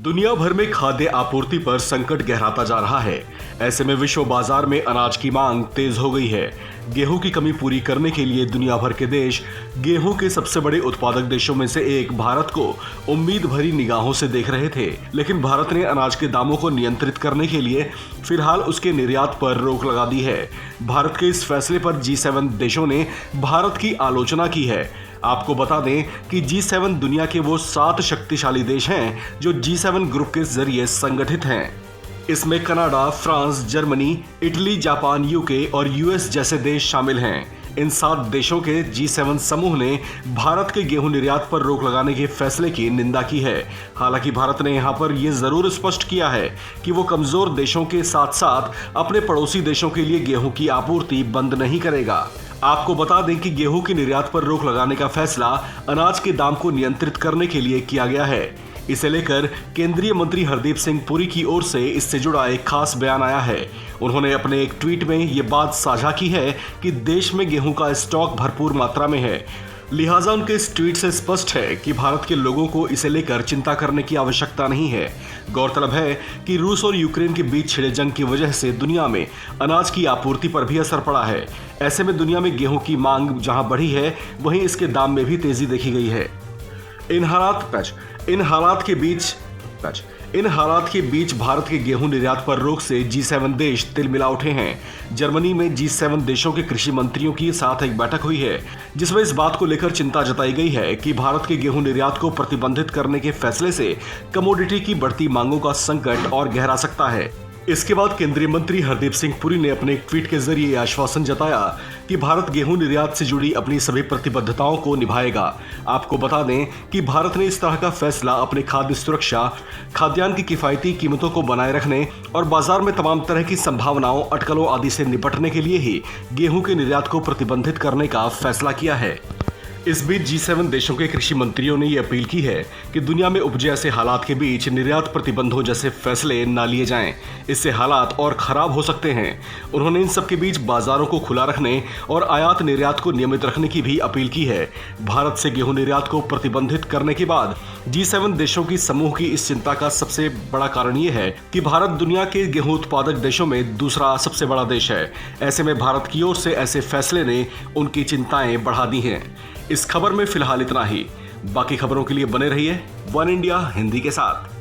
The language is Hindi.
दुनिया भर में खाद्य आपूर्ति पर संकट गहराता जा रहा है। ऐसे में विश्व बाजार में अनाज की मांग तेज हो गई है। गेहूं की कमी पूरी करने के लिए दुनिया भर के देश गेहूं के सबसे बड़े उत्पादक देशों में से एक भारत को उम्मीद भरी निगाहों से देख रहे थे। लेकिन भारत ने अनाज के दामों को नियंत्रित करने के लिए फिलहाल उसके निर्यात पर रोक लगा दी है। भारत के इस फैसले पर G7 देशों ने भारत की आलोचना की है। आपको बता दें कि G7 दुनिया के वो 7 शक्तिशाली देश हैं जो G7 ग्रुप के जरिए संगठित हैं। इसमें Canada, France, Germany, Italy, Japan, UK और यूएस जैसे देश शामिल हैं। इन 7 देशों के G7 समूह ने भारत के गेहूं निर्यात पर रोक लगाने के फैसले की निंदा की है। हालांकि भारत ने यहां पर यह जरूर स्पष्ट किया है कि वो कमजोर देशों के साथ साथ अपने पड़ोसी देशों के लिए गेहूं की आपूर्ति बंद नहीं करेगा। आपको बता दें कि गेहूं के निर्यात पर रोक लगाने का फैसला अनाज के दाम को नियंत्रित करने के लिए किया गया है। इसे लेकर केंद्रीय मंत्री हरदीप सिंह पुरी की ओर से इससे जुड़ा एक खास बयान आया है। उन्होंने अपने एक ट्वीट में ये बात साझा की है कि देश में गेहूं का स्टॉक भरपूर मात्रा में है। लिहाजा उनके इस ट्वीट से स्पष्ट है कि भारत के लोगों को इसे लेकर चिंता करने की आवश्यकता नहीं है। गौरतलब है कि रूस और यूक्रेन के बीच छिड़े जंग की वजह से दुनिया में अनाज की आपूर्ति पर भी असर पड़ा है। ऐसे में दुनिया में गेहूं की मांग जहां बढ़ी है, वहीं इसके दाम में भी तेजी देखी गई है। इन हालात के बीच भारत के गेहूं निर्यात पर रोक से G7 देश तिल मिला उठे हैं। जर्मनी में G7 देशों के कृषि मंत्रियों की साथ एक बैठक हुई है, जिसमें इस बात को लेकर चिंता जताई गई है कि भारत के गेहूं निर्यात को प्रतिबंधित करने के फैसले से कमोडिटी की बढ़ती मांगों का संकट और गहरा सकता है। इसके बाद केंद्रीय मंत्री हरदीप सिंह पुरी ने अपने एक ट्वीट के जरिए आश्वासन जताया कि भारत गेहूं निर्यात से जुड़ी अपनी सभी प्रतिबद्धताओं को निभाएगा। आपको बता दें कि भारत ने इस तरह का फैसला अपने खाद्य सुरक्षा, खाद्यान्न की किफायती कीमतों को बनाए रखने और बाजार में तमाम तरह की संभावनाओं, अटकलों आदि से निपटने के लिए ही गेहूं के निर्यात को प्रतिबंधित करने का फैसला किया है। इस बीच G7 देशों के कृषि मंत्रियों ने यह अपील की है कि दुनिया में उपजे ऐसे हालात के बीच निर्यात प्रतिबंधों जैसे फैसले न लिए जाएं। इससे हालात और खराब हो सकते हैं। उन्होंने इन सब के बीच बाजारों को खुला रखने और आयात निर्यात को नियमित रखने की भी अपील की है। भारत से गेहूं निर्यात को प्रतिबंधित करने के बाद G7 देशों की समूह की इस चिंता का सबसे बड़ा कारण ये है कि भारत दुनिया के गेहूं उत्पादक देशों में दूसरा सबसे बड़ा देश है। ऐसे में भारत की ओर से ऐसे फैसले ने उनकी चिंताएं बढ़ा दी हैं। इस खबर में फिलहाल इतना ही। बाकी खबरों के लिए बने रहिए वन इंडिया हिंदी के साथ।